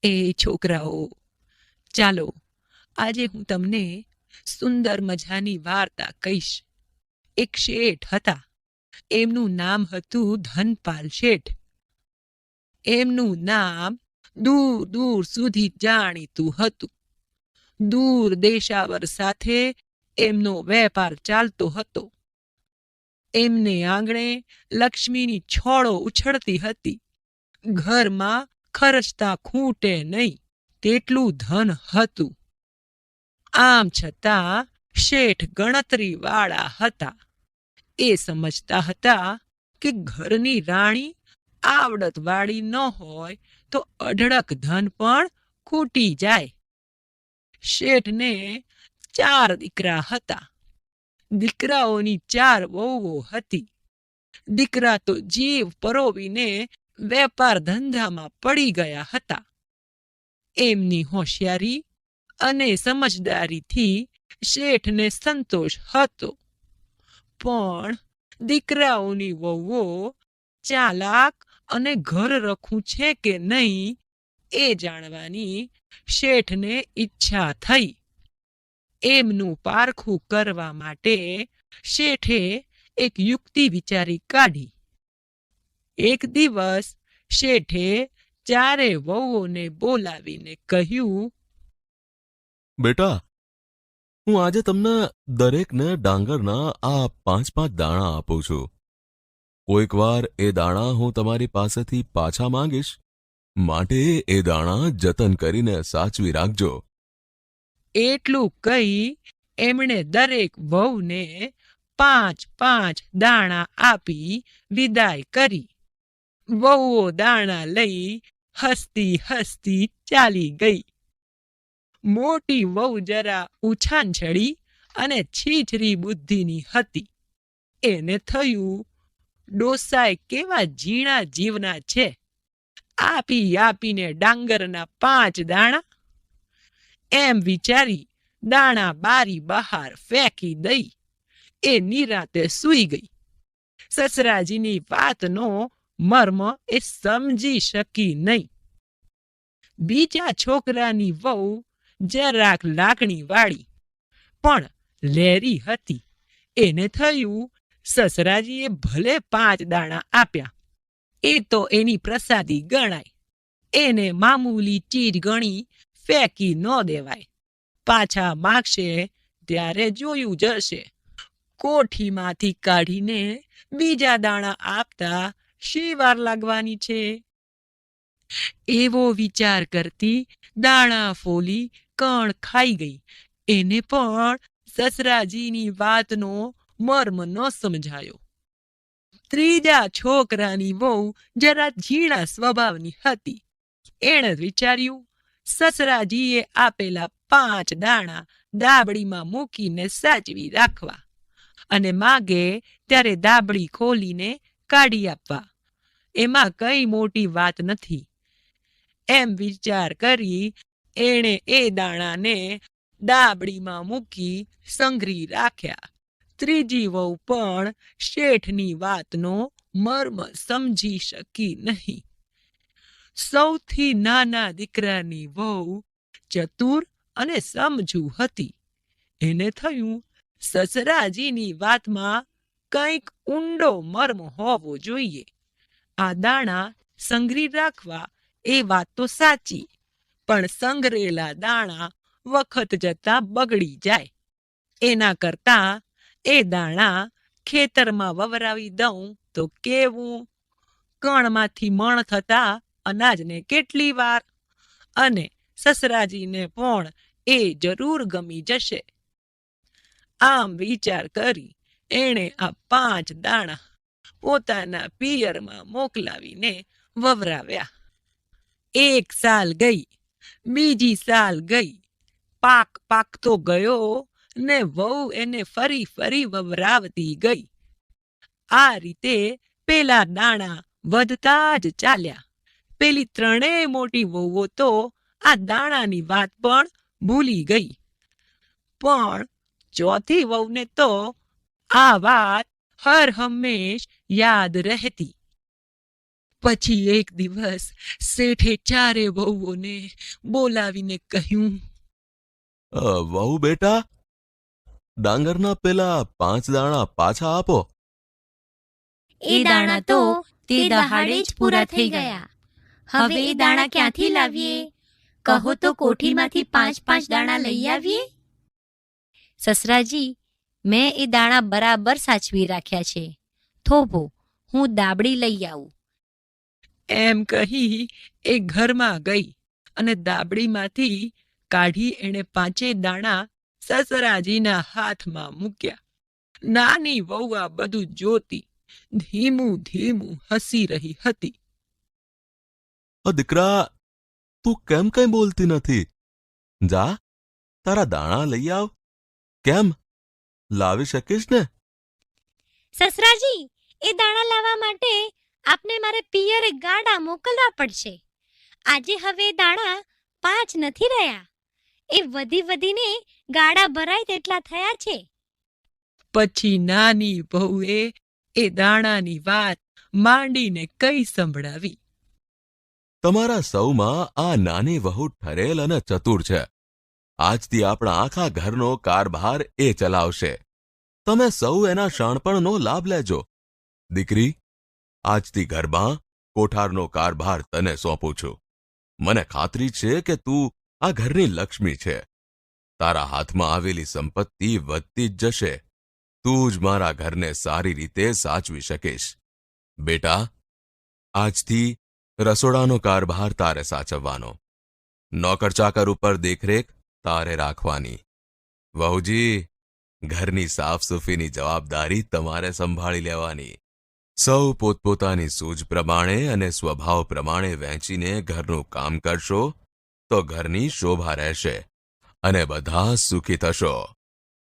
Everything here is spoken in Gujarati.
એ છોકરાઓ, ચાલો આજે હું તમને સુંદર મજાની વાર્તા કહીશ. એક શેઠ હતા. એમનું નામ હતું ધનપાલ શેઠ. એમનું નામ દૂર દૂર સુધી જાણીતું હતું. દૂર દેશાવર સાથે એમનો વેપાર ચાલતો હતો. એમને આંગણે લક્ષ્મીની છોડો ઉછળતી હતી. ઘરમાં ખર્ચતા ખૂટે નહીં તેટલું ધન હતું. આમ છતાં શેઠ ગણતરીવાળા હતા. એ સમજતા હતા કે ઘરની રાણી આવડતવાળી ન હોય તો અઢળક ધન પણ ખૂટી જાય. શેઠને 4 દીકરા હતા. દીકરાઓની 4 વહુઓ હતી. દીકરા તો જીવ પરોવીને વેપાર ધંધામાં પડી ગયા હતા. એમની હોશિયારી અને સમજદારીથી શેઠને સંતોષ હતો. પણ દીકરાઓની વહુઓ ચાલાક અને ઘરરખું છે કે નહીં એ જાણવાની શેઠને ઈચ્છા થઈ. એમનું પારખું કરવા માટે શેઠે એક યુક્તિ વિચારી કાઢી. એક દિવસ શેઠે 4 વહુઓને બોલાવીને કહ્યું, બેટા, હું આજે તમને દરેકને ડાંગરના આ 5-5 દાણા આપું છું. કોઈક વાર એ દાણા હું તમારી પાસેથી પાછા માંગીશ, માટે એ દાણા જતન કરીને સાચવી રાખજો. એટલું કહી એમણે દરેક વહુને 5-5 દાણા આપી વિદાય કરી. વહુઓ દાણા લઈ હસતી હસતી ચાલી ગઈ. મોટી વહુ જરા ઉછાંછળી અને છીછરી બુદ્ધિની હતી. એને થયું, ડોસાએ કેવા ઝીણા જીવના છે, આપી આપીને ડાંગરના 5 દાણા. એમ વિચારી દાણા બારી બહાર ફેંકી દઈ એ નિરાતે સૂઈ ગઈ. સસરાજીની વાતનો મર્મ એ સમજી શકી નહીં. બીજા છોકરાની વહુ જરાક લાગણીવાળી પણ લેરી હતી. એને થયું, સસરાજીએ ભલે 5 દાણા આપ્યા, એ તો એની પ્રસાદી ગણાય. એને મામૂલી ચીજ ગણી ફેંકી ન દેવાય. પાછા માગશે ત્યારે જોયું જશે. કોઠીમાંથી કાઢીને બીજા દાણા આપતા શી વાર લાગવાની છે? એવો વિચાર કરતી દાણા ફોલી કણ ખાઈ ગઈ. એને પણ સસરાજીની વાતનો મર્મ ન સમજાયો. ત્રીજા છોકરાની વહુ જરા ઝીણા સ્વભાવની હતી. એણે વિચાર્યું, સસરાજીએ આપેલા 5 દાણા દાબડીમાં મૂકીને સાચવી રાખવા અને માગે ત્યારે દાબડી ખોલીને કાઢી આપવા. એમાં કઈ મોટી વાત નથી. એમ વિચાર કરી એણે એ દાણાને દાબડીમાં મૂકી સંઘરી રાખ્યા. ત્રીજી વહુ પણ શેઠની વાતનો મર્મ સમજી શકી નહીં. સૌથી નાના દીકરાની વહુ ચતુર અને સમજુ હતી. એને થયું, સસરાજીની વાતમાં કંઈક ઊંડો મર્મ હોવો જોઈએ. આ દાણા સંઘરી રાખવા એ વાત તો સાચી, પણ સંઘરેલા દાણા વખત જતા બગડી જાય. એના કરતા એ દાણા ખેતરમાં વવરાવી દઉં તો કેવું? કણમાંથી મણ થતા અનાજને કેટલી વાર, અને સસરાજીને પણ એ જરૂર ગમી જશે. આમ વિચાર કરી એણે આ 5 દાણા પોતાના પિયરમાં મોકલાવીને વવરાવ્યા. 1 સાલ ગઈ, બીજી સાલ ગઈ, પાક પાકતો ગયો ને વહુ એને ફરી ફરી વવરાવતી ગઈ. આ રીતે પેલા દાણા વધતા જ ચાલ્યા. પેલી 3 મોટી વહુઓ તો આ દાણાની વાત પણ ભૂલી ગઈ. પણ ચોથી વહુને તો આ વાત હર હંમેશ યાદ રહેતી. પછી એક દિવસ શેઠે ચારે વહુઓને બોલાવીને કહ્યું, વહુ બેટા, ડાંગરના પેલા 5 દાણા પાછા આપો. એ દાણા તો તે દહાડે જ પૂરા થઈ ગયા. હવે એ દાણા ક્યાંથી લાવીએ? કહો તો કોઠીમાંથી 5-5 દાણા લઈ આવીએ. સસરાજી, મેં એ દાણા બરાબર સાચવી રાખ્યા છે. થોભો, હું દાબડી લઈ આવું. એમ કહી એ ઘરમાં ગઈ અને દાબડીમાંથી કાઢી એણે 5 દાણા સસરાજીના હાથમાં મૂક્યા. નાની વહુ આ બધું જોતી ધીમું ધીમું હસી રહી હતી. દીકરા, તું કેમ કંઈ બોલતી નથી? જા, તારા દાણા લઈ આવ. કેમ, લાવી શકીશ ને? સસરાજી, એ દાણા લાવવા માટે આપને મારે પિયરે ગાડા મોકલવા પડશે. આજે હવે દાણા 5 નથી રહ્યા. એ વધીને ગાડા ભરાય તેટલા થયા છે. પછી નાની વહુએ એ દાણાની વાત માંડીને કઈ સંભળાવી. તમારા સૌમાં આ નાની વહુ ઠરેલ અને ચતુર છે. આજથી આપણા આખા ઘરનો કારભાર એ ચલાવશે. તમે સૌ એના શાણપણનો લાભ લેજો. દીકરી, આજથી ઘરમાં કોઠારનો કારભાર તને સોંપું છું. મને ખાતરી છે કે તું આ ઘરની લક્ષ્મી છે. તારા હાથમાં આવેલી સંપત્તિ વધતી જ જશે. તું જ મારા ઘરને સારી રીતે સાચવી શકીશ. બેટા, આજથી રસોડાનો કારભાર તારે સાચવવાનો. નોકર ચાકર ઉપર દેખરેખ તારે રાખવાની. વહુજી, ઘરની સાફસૂફીની જવાબદારી તમારે સંભાળી લેવાની. સૌ પોતપોતાની સૂઝ પ્રમાણે અને સ્વભાવ પ્રમાણે વહેંચીને ઘરનું કામ કરશો તો ઘરની શોભા રહેશે અને બધા સુખી થશો.